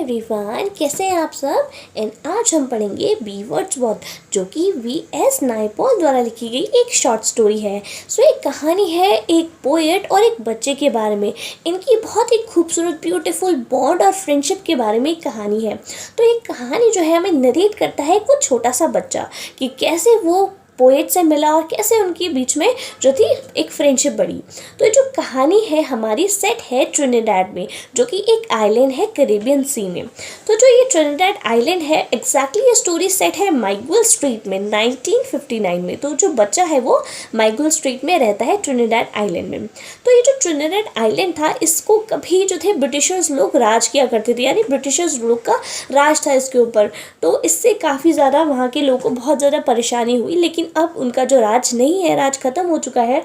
Everyone, कैसे हैं आप सब। एंड आज हम पढ़ेंगे बी वर्ड्सवर्थ, जो कि वी.एस. नायपॉल द्वारा लिखी गई एक शॉर्ट स्टोरी है। एक कहानी है एक पोएट और एक बच्चे के बारे में। इनकी बहुत ही खूबसूरत ब्यूटीफुल बॉन्ड और फ्रेंडशिप के बारे में एक कहानी है। तो ये कहानी जो है हमें नरेट करता है कुछ छोटा सा बच्चा कि कैसे वो पोएट से मिला और कैसे उनके बीच में जो थी एक फ्रेंडशिप बढ़ी। तो ये जो कहानी है हमारी सेट है ट्रिनिडाड में, जो कि एक आइलैंड है कैरेबियन सी में। तो जो ये ट्रिनिडाड आइलैंड है एग्जैक्टली ये स्टोरी सेट है माइगुएल स्ट्रीट में 1959 में। तो जो बच्चा है वो माइगुएल स्ट्रीट में रहता है ट्रिनिडाड आइलैंड में। तो ये जो ट्रिनिडाड आइलैंड था इसको कभी जो थे ब्रिटिशर्स लोग राज किया करते थे, यानी ब्रिटिशर्स लोग का राज था इसके ऊपर। तो इससे काफ़ी ज़्यादा वहाँ के लोगों को बहुत ज़्यादा परेशानी हुई, लेकिन अब उनका जो राज नहीं है, राज ख़त्म हो चुका है।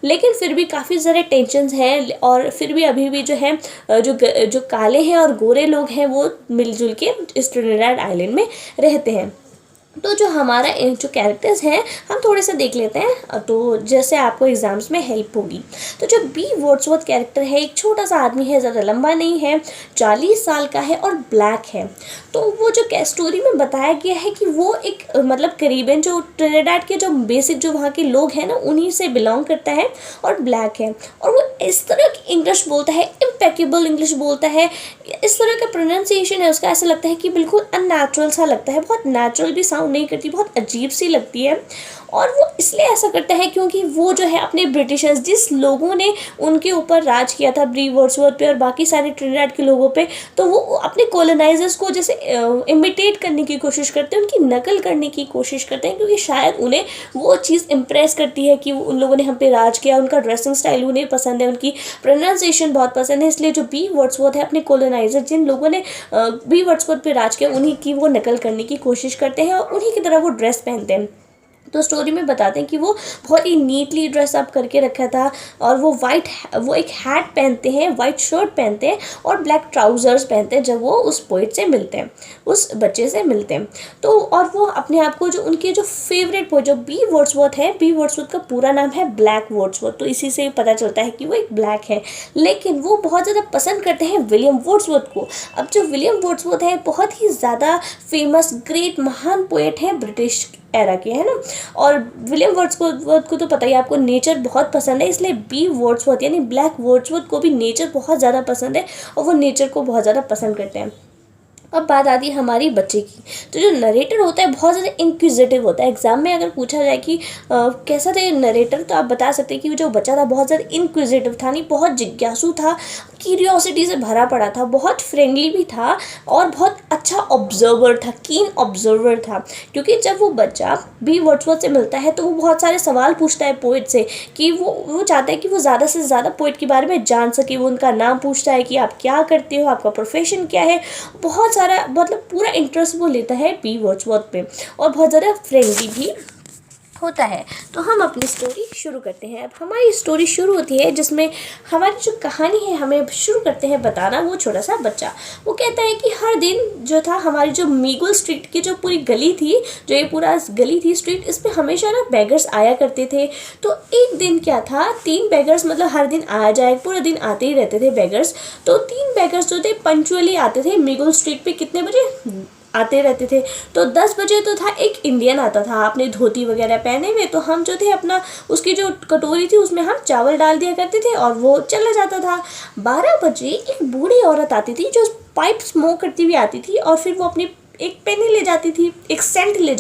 लेकिन फिर भी काफ़ी सारे टेंशन्स हैं और फिर भी अभी भी जो है जो काले हैं और गोरे लोग हैं वो मिलजुल के इस ट्रिनिडाड आइलैंड में रहते हैं। तो जो हमारा जो कैरेक्टर्स हैं हम थोड़े से देख लेते हैं, तो जैसे आपको एग्जाम्स में हेल्प होगी। तो जो बी वर्ड्सवर्थ कैरेक्टर है एक छोटा सा आदमी है, ज़्यादा लंबा नहीं है, 40 साल का है और ब्लैक है। तो वो जो स्टोरी में बताया गया है कि वो एक मतलब करीबन जो ट्रिनिडाड के जो बेसिक जो वहाँ के लोग हैं ना उन्हीं से बिलोंग करता है और ब्लैक है। और वो इस तरह की इंग्लिश बोलता है, इम्पेकेबल इंग्लिश बोलता है, इस तरह का प्रोनाउंसिएशन है उसका, ऐसा लगता है कि बिल्कुल अननेचुरल सा लगता है, बहुत नेचुरल भी साउंड नहीं करती, बहुत अजीब सी लगती है। और वो इसलिए ऐसा करता है क्योंकि वो जो है अपने ब्रिटिशर्स जिस लोगों ने उनके ऊपर राज किया था बी वर्ड्सवर्थ पे और बाकी सारे ट्रिनिडाड के लोगों पे, तो वो अपने कॉलोनाइजर्स को जैसे इमिटेट करने की कोशिश करते हैं, उनकी नकल करने की कोशिश करते हैं, क्योंकि शायद उन्हें वो चीज़ इम्प्रेस करती है कि उन लोगों ने हम पे राज किया, उनका ड्रेसिंग स्टाइल उन्हें पसंद है, उनकी प्रोनाउंसिएशन बहुत पसंद है। इसलिए जो बी वर्ड्सवर्थ है अपने कॉलोनाइजर जिन लोगों ने बी वर्ड्सवर्थ पे राज किया उन्हीं की वो नकल करने की कोशिश करते हैं और उन्हीं की तरह वो ड्रेस पहनते हैं। तो स्टोरी में बताते हैं कि वो बहुत ही नीटली ड्रेस अप करके रखा था और वो एक हैट पहनते हैं, वाइट शर्ट पहनते हैं और ब्लैक ट्राउजर्स पहनते हैं जब वो उस पोइट से मिलते हैं, उस बच्चे से मिलते हैं। तो और वो अपने आप को जो उनके जो फेवरेट पोइट जो बी वर्ड्सवर्थ है, बी वर्ड्सवर्थ का पूरा नाम है ब्लैक वर्ड्सवर्थ, तो इसी से पता चलता है कि वो एक ब्लैक है, लेकिन वो बहुत ज़्यादा पसंद करते हैं विलियम वर्ड्सवर्थ को। अब जो विलियम वर्ड्सवर्थ है बहुत ही ज़्यादा फेमस ग्रेट महान पोएट है ब्रिटिश एरा के, है ना। और विलियम वर्ड्सवर्थ को तो पता ही आपको नेचर बहुत पसंद है, इसलिए बी वर्ड्सवर्थ यानी ब्लैक वर्ड्सवर्थ को भी नेचर बहुत ज़्यादा पसंद है और वो नेचर को बहुत ज़्यादा पसंद करते हैं। अब बात आती है हमारी बच्चे की। तो जो नरेटर होता है बहुत ज़्यादा इंक्विजिटिव होता है। एग्जाम में अगर पूछा जाए कि कैसा था नरेटर, तो आप बता सकते हैं कि जो बच्चा था बहुत ज़्यादा इंक्विजिटिव था, नहीं बहुत जिज्ञासु था, क्यूरियोसिटी से भरा पड़ा था, बहुत फ्रेंडली भी था और बहुत अच्छा ऑब्जर्वर था, कीन ऑब्जर्वर था। क्योंकि जब वो बच्चा बी वर्ड्सवर्थ से मिलता है तो वो बहुत सारे सवाल पूछता है पोइट से कि वो चाहता है कि वो ज़्यादा से ज़्यादा पोइट के बारे में जान सके। वो उनका नाम पूछता है कि आप क्या करते हो, आपका प्रोफेशन क्या है, बहुत सारा मतलब पूरा इंटरेस्ट वो लेता है बी वर्ड्सवर्थ पे और बहुत ज़्यादा फ्रेंडली भी होता है। तो हम अपनी स्टोरी शुरू करते हैं। अब हमारी स्टोरी शुरू होती है जिसमें हमारी जो कहानी है हमें शुरू करते हैं बताना वो छोटा सा बच्चा। वो कहता है कि हर दिन जो था हमारी जो मीगुल स्ट्रीट की जो पूरी गली थी, जो ये पूरा गली थी स्ट्रीट, इस पर हमेशा ना बेगर्स आया करते थे। तो एक दिन क्या था, 3 बेगर्स मतलब हर दिन आया जाए पूरा दिन आते ही रहते थे बेगर्स। तो 3 बेगर्स जो थे पंचुअली आते थे मीगुल स्ट्रीट पे, कितने बजे आते रहते थे। तो 10 बजे तो था एक इंडियन आता था अपने धोती वगैरह पहने हुए, तो हम जो थे अपना उसकी जो कटोरी थी उसमें हम चावल डाल दिया करते थे और वो चला जाता था। 12 बजे एक बूढ़ी औरत आती थी जो पाइप स्मोक करती हुई आती थी और फिर वो अपनी एक पेनी ले जाती थी, एक सेंट ले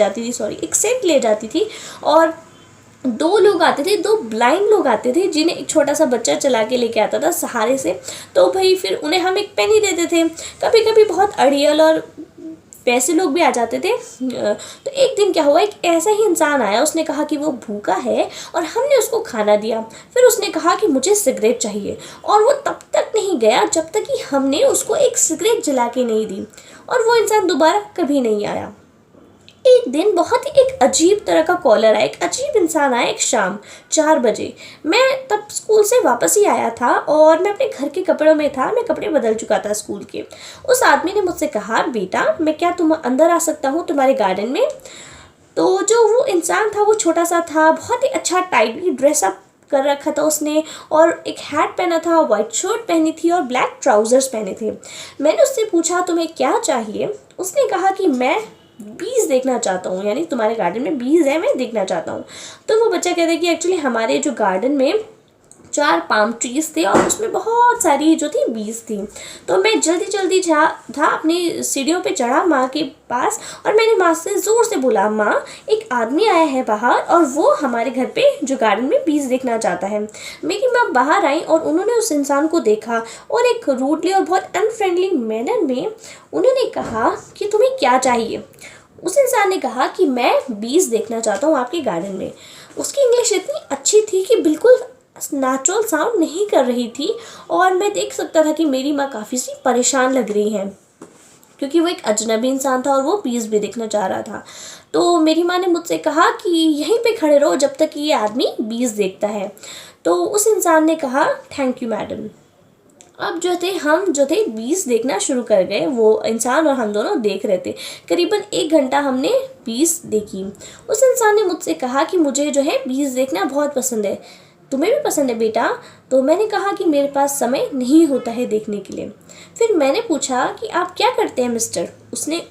जाती थी और 2 लोग आते थे, 2 ब्लाइंड लोग आते थे जिन्हें एक छोटा सा बच्चा चला के लेके आता था सहारे से। तो भाई फिर उन्हें हम एक पेनी देते थे। कभी कभी बहुत अड़ियल और पैसे लोग भी आ जाते थे। तो एक दिन क्या हुआ, एक ऐसा ही इंसान आया, उसने कहा कि वो भूखा है और हमने उसको खाना दिया। फिर उसने कहा कि मुझे सिगरेट चाहिए और वो तब तक नहीं गया जब तक कि हमने उसको एक सिगरेट जला के नहीं दी, और वो इंसान दोबारा कभी नहीं आया। एक दिन बहुत ही एक अजीब तरह का कॉलर आया, एक अजीब इंसान आया एक शाम 4 बजे। मैं तब स्कूल से वापस ही आया था और मैं अपने घर के कपड़ों में था, मैं कपड़े बदल चुका था स्कूल के। उस आदमी ने मुझसे कहा, बेटा मैं क्या तुम अंदर आ सकता हूँ तुम्हारे गार्डन में। तो जो वो इंसान था वो छोटा सा था, बहुत ही अच्छा टाइटली ड्रेसअप कर रखा था उसने, और एक हैट पहना था, वाइट शर्ट पहनी थी और ब्लैक ट्राउजर्स पहने थे। मैंने उससे पूछा तुम्हें क्या चाहिए। उसने कहा कि मैं बीज देखना चाहता हूँ, यानी तुम्हारे गार्डन में बीज है, मैं देखना चाहता हूँ। तो वो बच्चा कहता है कि एक्चुअली हमारे जो गार्डन में 4 पाम ट्रीज थे और उसमें बहुत सारी जो थी बीज थी। तो मैं जल्दी जल्दी था अपनी सीढ़ियों पे चढ़ा माँ के पास, और मैंने माँ से ज़ोर से बोला, माँ एक आदमी आया है बाहर और वो हमारे घर पे जो गार्डन में बीज देखना चाहता है। मेरी माँ बाहर आई और उन्होंने उस इंसान को देखा और एक रूडली और बहुत अनफ्रेंडली मैनर में उन्होंने कहा कि तुम्हें क्या चाहिए। उस इंसान ने कहा कि मैं बीज देखना चाहता हूँ आपके गार्डन में। उसकी इंग्लिश इतनी अच्छी थी कि बिल्कुल नेचुरल साउंड नहीं कर रही थी, और मैं देख सकता था कि मेरी माँ काफ़ी सी परेशान लग रही है, क्योंकि वो एक अजनबी इंसान था और वो बीज भी देखना चाह रहा था। तो मेरी माँ ने मुझसे कहा कि यहीं पे खड़े रहो जब तक कि ये आदमी बीज देखता है। तो उस इंसान ने कहा, थैंक यू मैडम। अब हम जो थे बीज देखना शुरू कर गए। वो इंसान और हम दोनों देख रहे थे। करीबन 1 घंटा हमने बीज देखी। उस इंसान ने मुझसे कहा कि मुझे जो है बीज देखना बहुत पसंद है, तुम्हें भी पसंद है बेटा? तो मैंने कहा कि मेरे पास समय नहीं होता है देखने के लिए। फिर मैंने पूछा कि आप क्या करते हैं मिस्टर?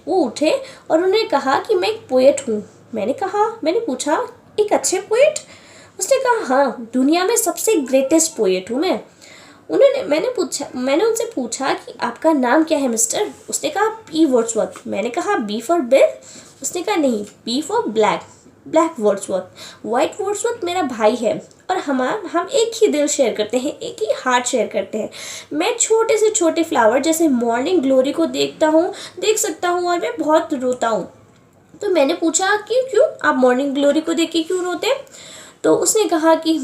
वो उठे और उन्होंने कहा कि मैं एक पोएट हूँ। मैंने पूछा, एक अच्छे पोएट? उसने कहा, हाँ, दुनिया में सबसे ग्रेटेस्ट पोएट हूँ मैं। मैंने उनसे पूछा कि आपका नाम क्या है मिस्टर? उसने कहा, बी वर्ड्सवर्थ। मैंने कहा, बी फॉर बिल? उसने कहा, नहीं, B for black Wordsworth. White Wordsworth मेरा भाई है, और हम एक ही दिल शेयर करते हैं, एक ही हार्ट शेयर करते हैं। मैं छोटे से छोटे फ्लावर जैसे मॉर्निंग ग्लोरी को देख सकता हूँ और मैं बहुत रोता हूँ। तो मैंने पूछा कि क्यों, आप मॉर्निंग ग्लोरी को देख के क्यों रोते हैं? तो उसने कहा कि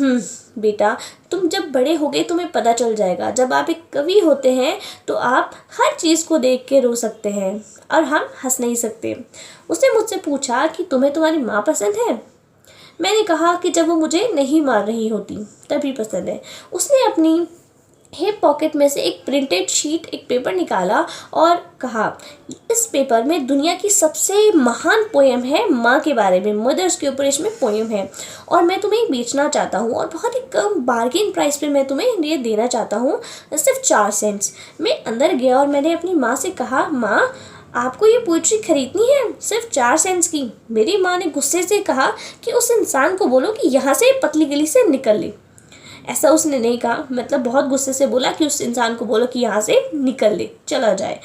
बेटा, तुम जब बड़े होगे तुम्हें पता चल जाएगा। जब आप एक कवि होते हैं तो आप हर चीज़ को देख के रो सकते हैं और हम हंस नहीं सकते। उसने मुझसे पूछा कि तुम्हें तुम्हारी माँ पसंद है? मैंने कहा कि जब वो मुझे नहीं मार रही होती तभी पसंद है। उसने अपनी हिप पॉकेट में से एक प्रिंटेड शीट, एक पेपर निकाला और कहा, इस पेपर में दुनिया की सबसे महान पोएम है माँ के बारे में, मदर्स के ऊपर इसमें पोएम है, और मैं तुम्हें बेचना चाहता हूँ और बहुत ही कम बार्गेन प्राइस पे मैं तुम्हें ये देना चाहता हूँ, सिर्फ 4 सेंट्स। मैं अंदर गया और मैंने अपनी माँ से कहा, माँ आपको ये पोइट्री खरीदनी है सिर्फ 4 सेंट्स की? मेरी माँ ने गुस्से से कहा कि उस इंसान को बोलो कि यहाँ से पतली गली से निकल ले। ऐसा उसने नहीं कहा, मतलब बहुत गुस्से से बोला कि उस इंसान को बोलो कि यहाँ से निकल ले, चला जाए।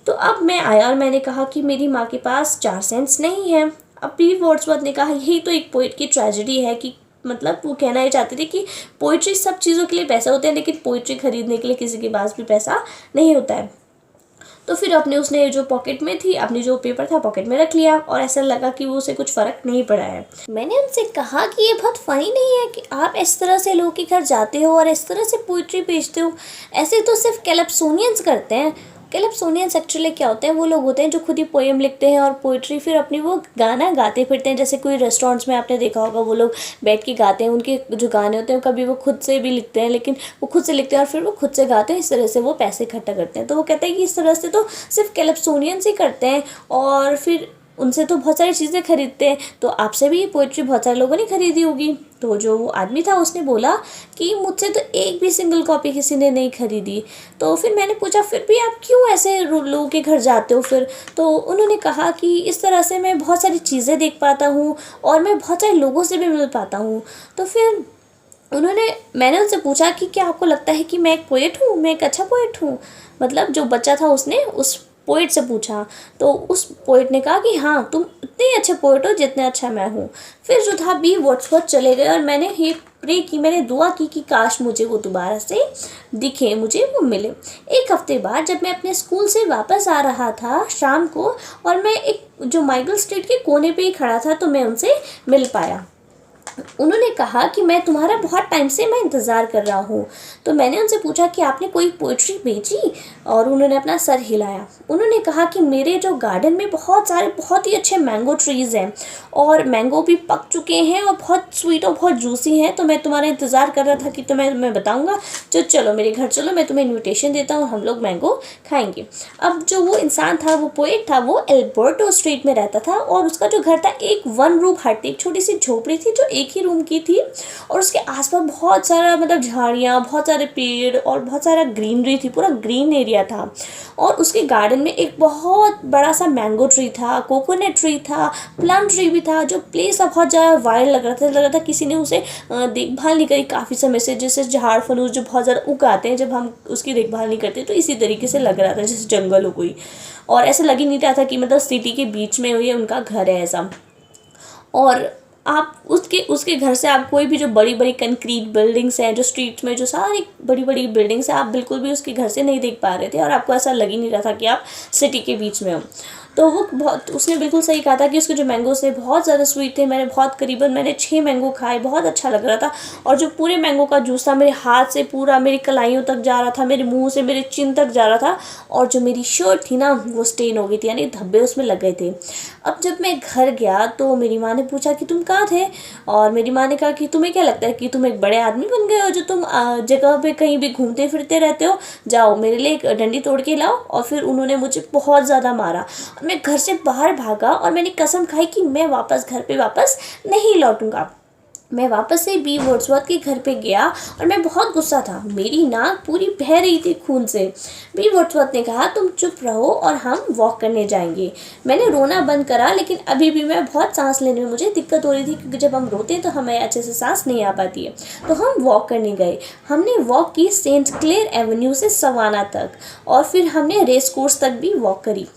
तो अब मैं आया और मैंने कहा कि मेरी माँ के पास 4 सेंट्स नहीं है। अब बी वर्ड्सवर्थ ने कहा, यही तो एक पोइट की ट्रेजेडी है कि मतलब वो कहना ही चाहते थे कि पोइट्री, सब चीज़ों के लिए पैसा होता है लेकिन पोइट्री खरीदने के लिए किसी के पास भी पैसा नहीं होता है। तो फिर उसने जो पॉकेट में थी, अपनी जो पेपर था पॉकेट में रख लिया, और ऐसा लगा कि वो उसे कुछ फ़र्क नहीं पड़ा है। मैंने उनसे कहा कि ये बहुत फ़नी नहीं है कि आप इस तरह से लोगों के घर जाते हो और इस तरह से पोइट्री बेचते हो। ऐसे तो सिर्फ कैलिप्सोनियंस करते हैं। कैलिप्सोनियंस एक्चुअली क्या होते हैं? वो लोग होते हैं जो खुद ही पोएम लिखते हैं और पोइट्री फिर अपनी वो गाना गाते फिरते हैं। जैसे कोई रेस्टोरेंट्स में आपने देखा होगा, वो लोग बैठ के गाते हैं। उनके जो गाने होते हैं कभी वो खुद से भी लिखते हैं, लेकिन वो खुद से लिखते हैं और फिर वो खुद से गाते हैं। इस तरह से वो पैसे इकट्ठा करते हैं। तो वो कहते हैं कि इस तरह से तो सिर्फ कैलिप्सोनियंस ही करते हैं, और फिर उनसे तो बहुत सारी चीज़ें खरीदते हैं। तो आपसे भी ये पोइट्री बहुत सारे लोगों ने खरीदी होगी। तो जो वो आदमी था उसने बोला कि मुझसे तो एक भी सिंगल कॉपी किसी ने नहीं खरीदी। तो फिर मैंने पूछा, फिर भी आप क्यों ऐसे लोगों के घर जाते हो फिर? तो उन्होंने कहा कि इस तरह से मैं बहुत सारी चीज़ें देख पाता हूँ और मैं बहुत सारे लोगों से भी मिल पाता हूँ। तो फिर मैंने उनसे पूछा कि क्या आपको लगता है कि मैं एक पोएट हूँ, मैं एक अच्छा पोएट हूँ? मतलब जो बच्चा था उसने उस पोएट से पूछा। तो उस पोएट ने कहा कि हाँ, तुम इतने अच्छे पोएट हो जितने अच्छा मैं हूँ। फिर जो था बी वर्ड्सवर्थ चले गए और मैंने ये प्रे की, मैंने दुआ की कि काश मुझे वो दोबारा से दिखे, मुझे वो मिले। 1 हफ्ते बाद जब मैं अपने स्कूल से वापस आ रहा था शाम को, और मैं एक जो माइकल स्ट्रीट के कोने पे ही खड़ा था, तो मैं उनसे मिल पाया। उन्होंने कहा कि मैं तुम्हारा बहुत टाइम से मैं इंतज़ार कर रहा हूँ। तो मैंने उनसे पूछा कि आपने कोई पोइट्री भेजी? और उन्होंने अपना सर हिलाया। उन्होंने कहा कि मेरे जो गार्डन में बहुत सारे बहुत ही अच्छे मैंगो ट्रीज़ हैं और मैंगो भी पक चुके हैं और बहुत स्वीट और बहुत जूसी हैं। तो मैं तुम्हारा इंतज़ार कर रहा था कि मैं बताऊँगा, जो चलो मेरे घर चलो, मैं तुम्हें इन्विटेशन देता हूँ, हम लोग मैंगो खाएँगे। अब जो वो इंसान था, वो पोएट था, वो एल्बर्टो स्ट्रीट में रहता था और उसका जो घर था एक 1 रूम हट थी, एक छोटी सी झोपड़ी थी जो एक ही रूम की थी और उसके आसपास बहुत सारा मतलब झाड़ियाँ, बहुत सारे पेड़ और बहुत सारा ग्रीनरी थी, पूरा ग्रीन एरिया था। और उसके गार्डन में एक बहुत बड़ा सा मैंगो ट्री था, कोकोनट ट्री था, प्लम ट्री भी था। जो प्लेस बहुत ज़्यादा वाइल्ड लग रहा था किसी ने उसे देखभाल नहीं करी काफ़ी समय से। जैसे झाड़ फलूस जो बहुत ज़्यादा उग आते हैं जब हम उसकी देखभाल नहीं करते, तो इसी तरीके से लग रहा था जैसे जंगल हो कोई। और ऐसा लग ही नहीं रहा था कि मतलब सिटी के बीच में ये उनका घर है ऐसा। और आप उसके उसके घर से आप कोई भी जो बड़ी बड़ी कंक्रीट बिल्डिंग्स हैं, जो स्ट्रीट में जो सारी बड़ी बड़ी बिल्डिंग्स हैं, आप बिल्कुल भी उसके घर से नहीं देख पा रहे थे और आपको ऐसा लग ही नहीं रहा था कि आप सिटी के बीच में हो। तो वो बहुत, उसने बिल्कुल सही कहा था कि उसके जो मैंगोस थे बहुत ज़्यादा स्वीट थे। मैंने 6 मैंगो खाए, बहुत अच्छा लग रहा था। और जो पूरे मैंगो का जूस था मेरे हाथ से पूरा मेरी कलाइयों तक जा रहा था, मेरे मुंह से मेरे चिन तक जा रहा था। और जो मेरी शर्ट थी ना वो स्टेन हो गई थी, यानी धब्बे उसमें लग गए थे। अब जब मैं घर गया तो मेरी माँ ने पूछा कि तुम कहाँ थे, और मेरी माँ ने कहा कि तुम्हें क्या लगता है कि तुम एक बड़े आदमी बन गए हो जो तुम जगह पे कहीं भी घूमते फिरते रहते हो, जाओ मेरे लिए एक डंडी तोड़ के लाओ। और फिर उन्होंने मुझे बहुत ज़्यादा मारा। मैं घर से बाहर भागा और मैंने कसम खाई कि मैं वापस घर पे वापस नहीं लौटूंगा। मैं वापस से बी वर्ड्सवर्थ के घर पे गया और मैं बहुत गुस्सा था, मेरी नाक पूरी बह रही थी खून से। बी वर्ड्सवर्थ ने कहा तुम चुप रहो और हम वॉक करने जाएंगे। मैंने रोना बंद करा, लेकिन अभी भी मैं बहुत सांस लेने में मुझे दिक्कत हो रही थी, क्योंकि जब हम रोते हैं तो हमें अच्छे से सांस नहीं आ पाती है। तो हम वॉक करने गए। हमने वॉक की सेंट क्लेयर एवेन्यू से सवाना तक, और फिर हमने रेस कोर्स तक भी वॉक करी।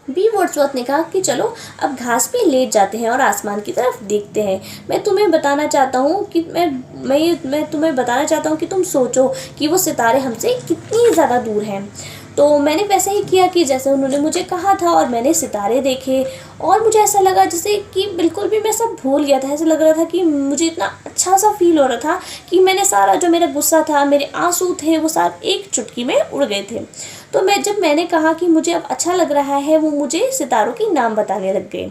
बी वर्ड्सवर्थ ने कहा कि चलो अब घास पे लेट जाते हैं और आसमान की तरफ देखते हैं। मैं तुम्हें बताना चाहता हूँ कि मैं तुम्हें बताना चाहता हूँ कि तुम सोचो कि वो सितारे हमसे कितनी ज़्यादा दूर हैं। तो मैंने वैसे ही किया कि जैसे उन्होंने मुझे कहा था, और मैंने सितारे देखे। और मुझे ऐसा लगा जैसे कि बिल्कुल भी मैं सब भूल गया था। ऐसा लग रहा था कि मुझे इतना अच्छा सा फील हो रहा था कि मैंने सारा जो मेरा गुस्सा था, मेरे आंसू थे, वो सारे एक चुटकी में उड़ गए थे। तो मैंने कहा कि मुझे अब अच्छा लग रहा है, वो मुझे सितारों के नाम बताने लग गए।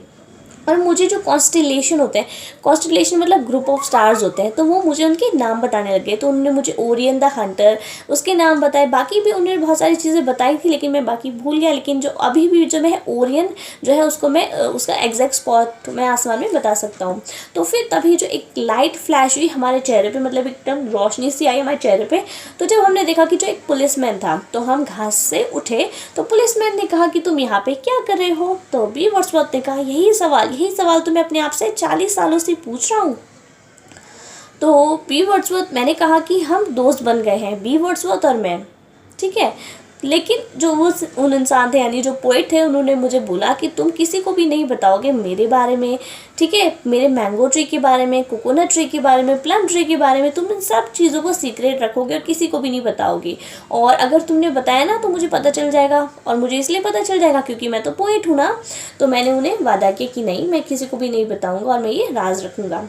और मुझे जो कॉन्स्टिलेशन होते हैं, कॉन्स्टिलेशन मतलब ग्रुप ऑफ स्टार्स होते हैं, तो वो मुझे उनके नाम बताने लगे। तो उन्होंने मुझे ओरियन द हंटर उसके नाम बताए। बाकी भी उन्होंने बहुत सारी चीज़ें बताई थी, लेकिन मैं बाकी भूल गया। लेकिन जो अभी भी जो मैं ओरियन जो है उसको मैं उसका एग्जैक्ट स्पॉट मैं आसमान में बता सकता हूँ। तो फिर तभी जो एक लाइट फ्लैश हुई हमारे चेहरे पर, मतलब एकदम रोशनी सी आई हमारे चेहरे पर। तो जब हमने देखा कि जो एक पुलिसमैन था, तो हम घास से उठे। तो पुलिसमैन ने कहा कि तुम यहाँ पे क्या कर रहे हो। तो बी वर्ड्सवर्थ ने कहा यही सवाल तो मैं अपने आप से 40 सालों से पूछ रहा हूँ। तो बी वर्ड्सवर्थ, मैंने कहा कि हम दोस्त बन गए हैं, बी वर्ड्सवर्थ और मैं, ठीक है। लेकिन जो वो उन इंसान थे, यानी जो पोएट थे, उन्होंने मुझे बोला कि तुम किसी को भी नहीं बताओगे मेरे बारे में, ठीक है, मेरे मैंगो ट्री के बारे में, कोकोनट ट्री के बारे में, प्लम ट्री के बारे में। तुम इन सब चीज़ों को सीक्रेट रखोगे और किसी को भी नहीं बताओगे। और अगर तुमने बताया ना तो मुझे पता चल जाएगा, और मुझे इसलिए पता चल जाएगा क्योंकि मैं तो पोएट हूँ ना। तो मैंने उन्हें वादा किया कि नहीं, मैं किसी को भी नहीं बताऊँगा और मैं ये राज रखूँगा।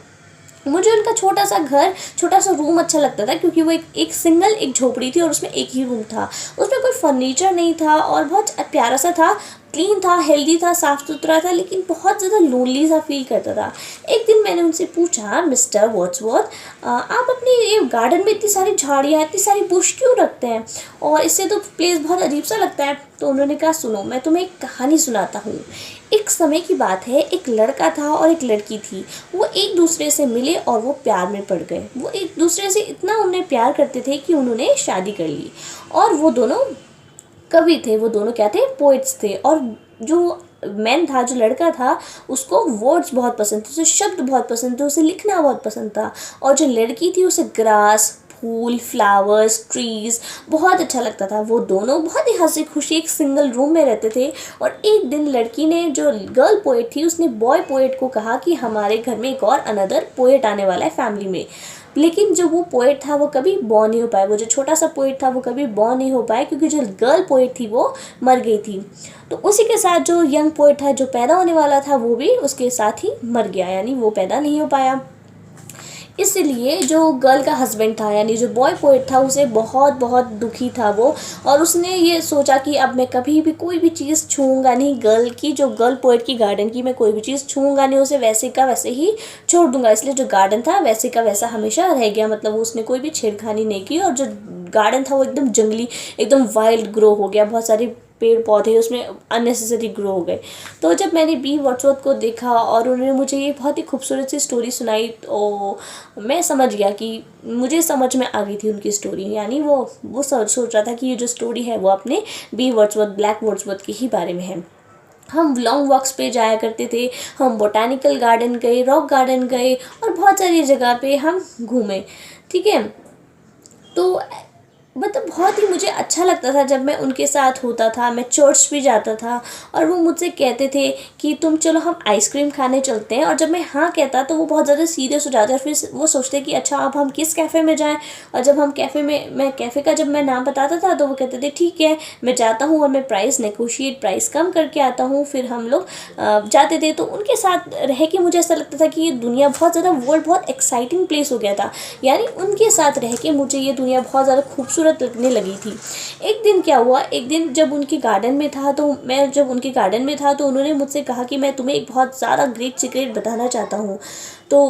मुझे उनका छोटा सा घर, छोटा सा रूम अच्छा लगता था, क्योंकि वो एक सिंगल एक झोपड़ी थी और उसमें एक ही रूम था। उसमें कोई फर्नीचर नहीं था और बहुत प्यारा सा था, क्लीन था, हेल्दी था, साफ़ सुथरा था, लेकिन बहुत ज़्यादा लोनली सा फील करता था। एक दिन मैंने उनसे पूछा, मिस्टर वर्ड्सवर्थ, आप अपने ये गार्डन में इतनी सारी झाड़ियाँ, इतनी सारी बुश क्यों रखते हैं, और इससे तो प्लेस बहुत अजीब सा लगता है। तो उन्होंने कहा सुनो, मैं तुम्हें एक कहानी सुनाता हूँ। एक समय की बात है, एक लड़का था और एक लड़की थी। वो एक दूसरे से मिले और वो प्यार में पड़ गए। वो एक दूसरे से इतना उन्हें प्यार करते थे कि उन्होंने शादी कर ली। और वो दोनों कवि थे, वो दोनों क्या थे, पोइट्स थे। और जो मैन था, जो लड़का था, उसको वर्ड्स बहुत पसंद थे, उसे शब्द बहुत पसंद थे, उसे लिखना बहुत पसंद था। और जो लड़की थी उसे ग्रास, फूल, फ्लावर्स, ट्रीज़ बहुत अच्छा लगता था। वो दोनों बहुत ही हंसी खुशी एक सिंगल रूम में रहते थे। और एक दिन लड़की ने, जो गर्ल पोएट थी, उसने बॉय पोएट को कहा कि हमारे घर में एक और अनदर पोएट आने वाला है फैमिली में। लेकिन जो वो पोएट था वो कभी बॉर्न नहीं हो पाया, वो जो छोटा सा पोएट था वो कभी बॉर्न नहीं हो पाया, क्योंकि जो गर्ल पोएट थी वो मर गई थी। तो उसी के साथ जो यंग पोएट था, जो पैदा होने वाला था, वो भी उसके साथ ही मर गया, यानी वो पैदा नहीं हो पाया। इसलिए जो गर्ल का हस्बैंड था, यानी जो बॉय पोएट था, उसे बहुत बहुत दुखी था वो। और उसने ये सोचा कि अब मैं कभी भी कोई भी चीज़ छूऊंगा नहीं, गर्ल की, जो गर्ल पोएट की गार्डन की, मैं कोई भी चीज़ छूऊंगा नहीं, उसे वैसे का वैसे ही छोड़ दूंगा। इसलिए जो गार्डन था वैसे का वैसा हमेशा रह गया, मतलब उसने कोई भी छेड़खानी नहीं की। और जो गार्डन था वो एकदम जंगली, एकदम वाइल्ड ग्रो हो गया। बहुत सारे पेड़ पौधे उसमें अननेसेसरी ग्रो हो गए। तो जब मैंने बी वर्ड्सवर्थ को देखा और उन्होंने मुझे ये बहुत ही खूबसूरत सी स्टोरी सुनाई, तो मैं समझ गया कि मुझे समझ में आ गई थी उनकी स्टोरी। यानी वो सोच रहा था कि ये जो स्टोरी है वो अपने बी वर्ड्सवर्थ, ब्लैक वर्ड्सवर्थ के ही बारे में है। हम लॉन्ग वॉक्स पे जाया करते थे, हम बोटानिकल गार्डन गए, रॉक गार्डन गए और बहुत सारी जगह पे हम घूमे। ठीक है, तो मतलब बहुत ही मुझे अच्छा लगता था जब मैं उनके साथ होता था। मैं चर्च भी जाता था और वो मुझसे कहते थे कि तुम चलो हम आइसक्रीम खाने चलते हैं, और जब मैं हाँ कहता तो वो बहुत ज़्यादा सीरियस हो जाते और फिर वो सोचते कि अच्छा अब हम किस कैफ़े में जाएं। और जब हम कैफ़े में, मैं कैफ़े का जब मैं नाम बताता था तो वो कहते थे ठीक है मैं जाता हूँ, और मैं प्राइस कम करके आता हूँ। फिर हम लोग जाते थे। तो उनके साथ रह के मुझे ऐसा लगता था कि ये दुनिया बहुत ज़्यादा, वर्ल्ड बहुत एक्साइटिंग प्लेस हो गया था। यानी उनके साथ रह के मुझे ये दुनिया बहुत ज़्यादा खूबसूरत लगने लगी थी। एक दिन क्या हुआ, एक दिन जब उनके गार्डन में था, तो मैं जब उनके गार्डन में था तो उन्होंने मुझसे कहा कि मैं तुम्हें एक बहुत ज़्यादा ग्रेट सीक्रेट बताना चाहता हूँ। तो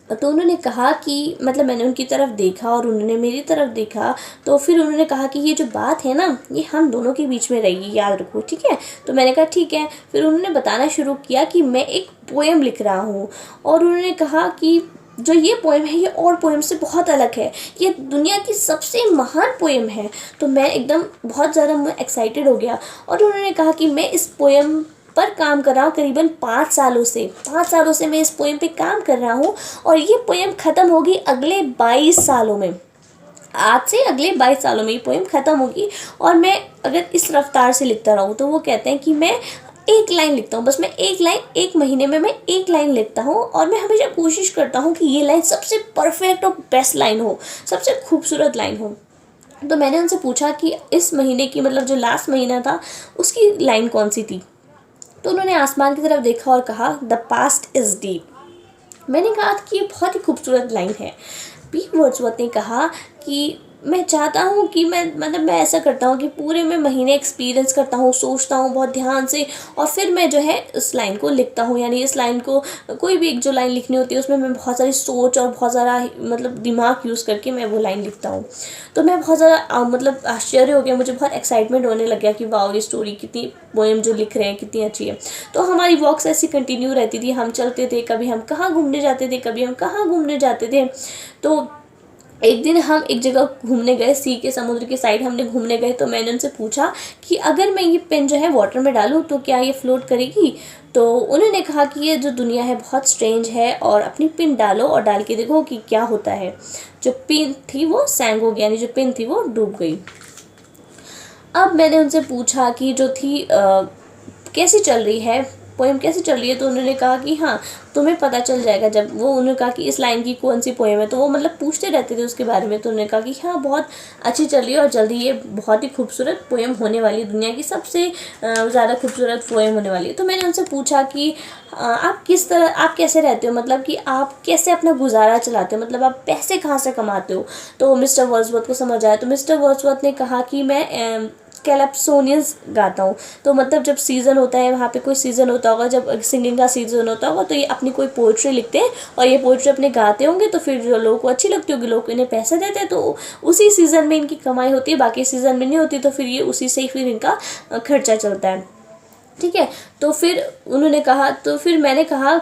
उन्होंने कहा कि मतलब मैंने उनकी तरफ देखा और उन्होंने मेरी तरफ देखा। तो फिर उन्होंने कहा कि ये जो बात है ना, ये हम दोनों के बीच में रहेगी, याद रखो, ठीक है। तो मैंने कहा ठीक है। फिर उन्होंने बताना शुरू किया कि मैं एक पोएम लिख रहा हूँ, और उन्होंने कहा कि जो ये पोएम है ये और पोएम से बहुत अलग है, ये दुनिया की सबसे महान पोएम है। तो मैं एकदम बहुत ज़्यादा मैं एक्साइटेड हो गया। और उन्होंने कहा कि मैं इस पोएम पर काम कर रहा हूँ करीबन 5 सालों से मैं इस पोएम पे काम कर रहा हूँ, और ये पोएम ख़त्म होगी अगले 22 सालों में। आज से अगले 22 सालों में ये पोएम ख़त्म होगी, और मैं अगर इस रफ्तार से लिखता रहूँ तो वो कहते हैं कि मैं एक लाइन लिखता हूँ, बस मैं एक लाइन, एक महीने में मैं एक लाइन लिखता हूँ, और मैं हमेशा कोशिश करता हूँ कि ये लाइन सबसे परफेक्ट और बेस्ट लाइन हो, सबसे खूबसूरत लाइन हो। तो मैंने उनसे पूछा कि इस महीने की, मतलब जो लास्ट महीना था, उसकी लाइन कौन सी थी। तो उन्होंने आसमान की तरफ देखा और कहा द पास्ट इज़ डीप। मैंने कहा कि ये बहुत ही खूबसूरत लाइन है। बी वर्ड्सवर्थ ने कहा कि मैं चाहता हूँ कि मैं ऐसा करता हूँ कि पूरे मैं महीने एक्सपीरियंस करता हूँ, सोचता हूँ बहुत ध्यान से, और फिर मैं जो है इस लाइन को लिखता हूँ। यानी इस लाइन को, कोई भी एक जो लाइन लिखनी होती है उसमें मैं बहुत सारी सोच और बहुत ज़्यादा मतलब दिमाग यूज़ करके मैं वो लाइन लिखता हूँ। तो मैं बहुत ज़्यादा मतलब आश्चर्य हो गया, मुझे बहुत एक्साइटमेंट होने लग गया कि वाह ये स्टोरी कितनी, पोएम जो लिख रहे हैं कितनी अच्छी है। तो हमारी वॉक्स ऐसी कंटिन्यू रहती थी, हम चलते थे, कभी हम कहाँ घूमने जाते थे, कभी हम कहाँ घूमने जाते थे। तो एक दिन हम एक जगह घूमने गए, सी के, समुद्र के साइड हमने घूमने गए। तो मैंने उनसे पूछा कि अगर मैं ये पेन जो है वाटर में डालूं तो क्या ये फ्लोट करेगी। तो उन्होंने कहा कि ये जो दुनिया है बहुत स्ट्रेंज है, और अपनी पिन डालो और डाल के देखो कि क्या होता है। जो पिन थी वो सैंक हो गई, यानी जो पिन थी वो डूब गई। अब मैंने उनसे पूछा कि जो थी कैसी चल रही है, पोएम कैसी चल रही है। तो उन्होंने कहा कि हाँ तुम्हें पता चल जाएगा जब वो, उन्होंने कहा कि इस लाइन की कौन सी पोएम है। तो वो मतलब पूछते रहते थे उसके बारे में। तो उन्होंने कहा कि हाँ बहुत अच्छी चल रही है, और जल्दी ये बहुत ही खूबसूरत पोएम होने वाली है, दुनिया की सबसे ज़्यादा खूबसूरत पोएम होने वाली है। तो मैंने उनसे पूछा कि आप किस तरह, आप कैसे रहते हो, मतलब कि आप कैसे अपना गुजारा चलाते हो, मतलब आप पैसे कहाँ से कमाते हो। तो मिस्टर वर्ड्सवर्थ को समझ आया। तो मिस्टर वर्ड्सवर्थ ने कहा कि मैं कैलिप्सोनियंस गाता हूँ। तो मतलब जब सीज़न होता है, वहाँ पे कोई सीज़न होता होगा, जब सिंगिंग का सीज़न होता होगा, तो ये अपनी कोई पोइट्री लिखते हैं और ये पोइट्री अपने गाते होंगे। तो फिर जो लोगों को अच्छी लगती होगी, लोग इन्हें पैसे देते हैं, तो उसी सीज़न में इनकी कमाई होती है, बाकी सीज़न में नहीं होती। तो फिर ये उसी से ही फिर इनका खर्चा चलता है, ठीक है। तो फिर उन्होंने कहा, तो फिर मैंने कहा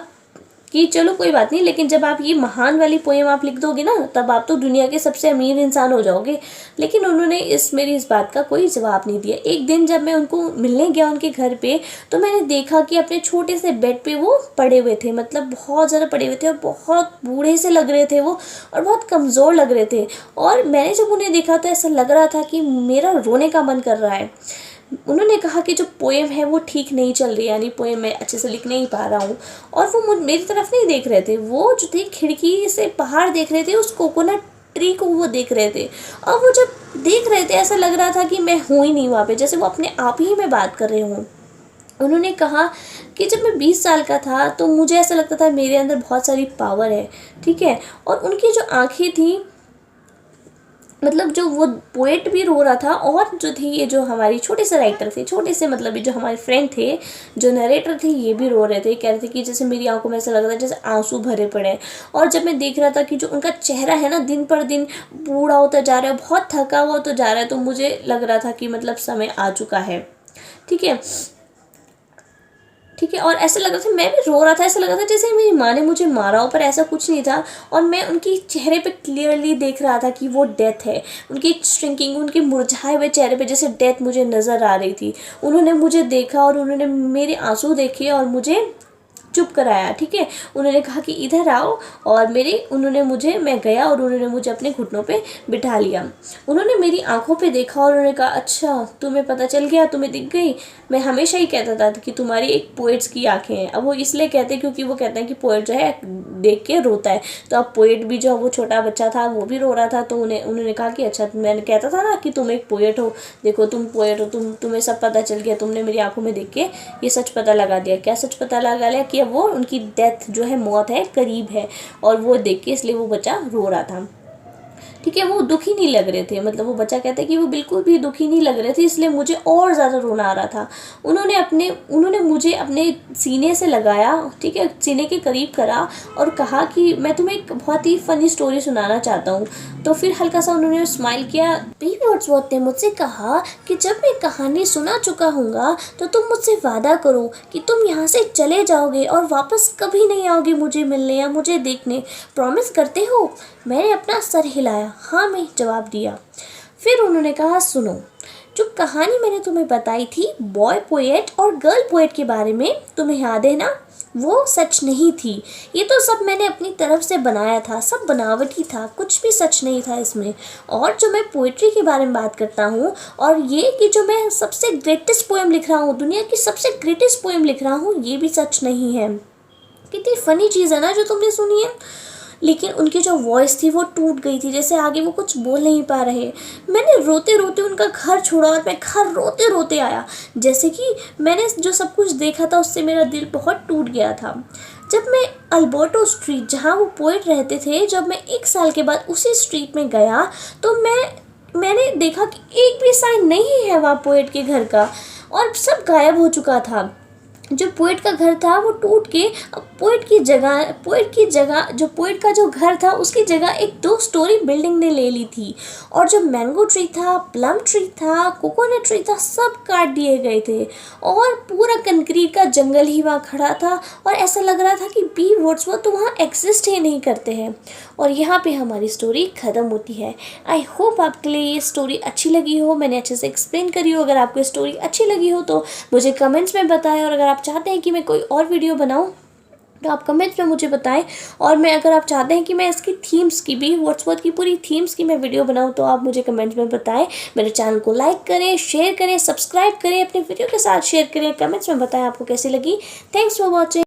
कि चलो कोई बात नहीं, लेकिन जब आप ये महान वाली पोएम आप लिख दोगे ना, तब आप तो दुनिया के सबसे अमीर इंसान हो जाओगे। लेकिन उन्होंने मेरी इस बात का कोई जवाब नहीं दिया। एक दिन जब मैं उनको मिलने गया उनके घर पे, तो मैंने देखा कि अपने छोटे से बेड पे वो पड़े हुए थे, मतलब बहुत ज़्यादा पड़े हुए थे, और बहुत बूढ़े से लग रहे थे वो, और बहुत कमज़ोर लग रहे थे। और मैंने जब उन्हें देखा तो ऐसा लग रहा था कि मेरा रोने का मन कर रहा है। उन्होंने कहा कि जो पोएम है वो ठीक नहीं चल रही, यानी पोएम मैं अच्छे से लिख नहीं पा रहा हूँ। और वो मेरी तरफ नहीं देख रहे थे, वो जो थे खिड़की से बाहर देख रहे थे, उस कोकोनट ट्री को वो देख रहे थे। और वो जब देख रहे थे ऐसा लग रहा था कि मैं हूँ ही नहीं वहाँ पे, जैसे वो अपने आप ही में बात कर रहे हूँ। उन्होंने कहा कि जब मैं 20 साल का था तो मुझे ऐसा लगता था मेरे अंदर बहुत सारी पावर है, ठीक है। और उनकी जो आँखें थी, मतलब जो वो पोएट भी रो रहा था, और जो थी ये जो हमारी छोटे से राइटर थे, छोटे से मतलब ये जो हमारे फ्रेंड थे, जो नरेटर थे, ये भी रो रहे थे। कह रहे थे कि जैसे मेरी आंखों में ऐसा लग रहा था जैसे आंसू भरे पड़े हैं। और जब मैं देख रहा था कि जो उनका चेहरा है ना दिन पर दिन बूढ़ा होता जा रहा है, बहुत थका हुआ होता जा रहा है, तो मुझे लग रहा था कि मतलब समय आ चुका है। ठीक है, ठीक है। और ऐसा लग रहा था, मैं भी रो रहा था, ऐसा लग रहा था जैसे मेरी माँ ने मुझे मारा हो, पर ऐसा कुछ नहीं था। और मैं उनकी चेहरे पे क्लियरली देख रहा था कि वो डेथ है। उनकी श्रिंकिंग, उनके मुरझाए हुए चेहरे पे जैसे डेथ मुझे नज़र आ रही थी। उन्होंने मुझे देखा और उन्होंने मेरे आंसू देखे और मुझे चुप कराया। ठीक है, उन्होंने कहा कि इधर आओ, और उन्होंने मुझे, मैं गया और उन्होंने मुझे अपने घुटनों पे बिठा लिया। उन्होंने मेरी आंखों पे देखा और उन्होंने कहा, अच्छा तुम्हें पता चल गया, तुम्हें दिख गई। मैं हमेशा ही कहता था कि तुम्हारी एक पोएट्स की आंखें हैं। अब वो इसलिए कहते हैं क्योंकि वो कहते हैं कि पोएट जो है देख के रोता है। तो अब पोएट भी जो वो छोटा बच्चा था वो भी रो रहा था, तो उन्होंने कहा कि अच्छा, मैंने कहता था ना कि तुम एक पोएट हो, देखो तुम पोएट हो, तुम्हें सब पता चल गया, तुमने मेरी आंखों में देख के ये सच पता लगा दिया। क्या सच पता लगा लिया? कि वो उनकी डेथ जो है, मौत है, करीब है। और वो देख के इसलिए वो बच्चा रो रहा था। ठीक है, वो दुखी नहीं लग रहे थे, मतलब वो बच्चा कहता है कि वो बिल्कुल भी दुखी नहीं लग रहे थे, इसलिए मुझे और ज़्यादा रोना आ रहा था। उन्होंने मुझे अपने सीने से लगाया, ठीक है, सीने के करीब करा और कहा कि मैं तुम्हें एक बहुत ही फ़नी स्टोरी सुनाना चाहता हूँ। तो फिर हल्का सा उन्होंने स्माइल किया। बी वर्ड्सवर्थ ने मुझसे कहा कि जब मैं कहानी सुना चुका हूँगा तो तुम मुझसे वादा करो कि तुम यहाँ से चले जाओगे और वापस कभी नहीं आओगे मुझे मिलने या मुझे देखने। प्रॉमिस करते हो? मैंने अपना सर हिलाया। हाँ, मैं जवाब दिया। फिर उन्होंने कहा, सुनो, जो कहानी मैंने तुम्हें बताई थी बॉय पोएट और गर्ल पोएट के बारे में, तुम्हें याद है ना? वो सच नहीं थी। ये तो सब मैंने अपनी तरफ से बनाया था, सब बनावटी था, कुछ भी सच नहीं था इसमें। और जो मैं पोइट्री के बारे में बात करता हूँ, और ये कि जो मैं सबसे ग्रेटेस्ट पोएम लिख रहा हूँ, दुनिया की सबसे ग्रेटेस्ट पोएम लिख रहा हूँ, ये भी सच नहीं है। कितनी फ़नी चीज़ है ना जो तुमने सुनी है। लेकिन उनकी जो वॉइस थी वो टूट गई थी, जैसे आगे वो कुछ बोल नहीं पा रहे। मैंने रोते रोते उनका घर छोड़ा और मैं घर रोते रोते आया, जैसे कि मैंने जो सब कुछ देखा था उससे मेरा दिल बहुत टूट गया था। जब मैं अल्बर्टो स्ट्रीट, जहाँ वो पोएट रहते थे, जब मैं 1 साल के बाद उसी स्ट्रीट में गया तो मैंने देखा कि एक भी साइन नहीं है वहाँ पोएट के घर का, और सब गायब हो चुका था। जो पोएट का घर था वो टूट के अब जो पोएट का जो घर था उसकी जगह एक 2 स्टोरी बिल्डिंग ने ले ली थी। और जो मैंगो ट्री था, प्लम ट्री था, कोकोनट ट्री था, सब काट दिए गए थे और पूरा कंक्रीट का जंगल ही वहाँ खड़ा था। और ऐसा लग रहा था कि बी वर्ड्सवर्थ तो वहाँ एग्जिस्ट ही नहीं करते हैं। और यहाँ पे हमारी स्टोरी ख़त्म होती है। आई होप आपके लिए ये स्टोरी अच्छी लगी हो, मैंने अच्छे से एक्सप्लेन करी हो। अगर आपको स्टोरी अच्छी लगी हो तो मुझे कमेंट्स में बताएं, और अगर आप चाहते हैं कि मैं कोई और वीडियो बनाऊं तो आप कमेंट्स में मुझे बताएं। और अगर आप चाहते हैं कि मैं इसकी थीम्स की भी, वर्ड्सवर्थ की पूरी थीम्स की मैं वीडियो बनाऊं, तो आप मुझे कमेंट्स में बताएं। मेरे चैनल को लाइक करें, शेयर करें, सब्सक्राइब करें, अपने वीडियो के साथ शेयर करें, कमेंट्स में बताएं आपको कैसी लगी। Thanks for watching.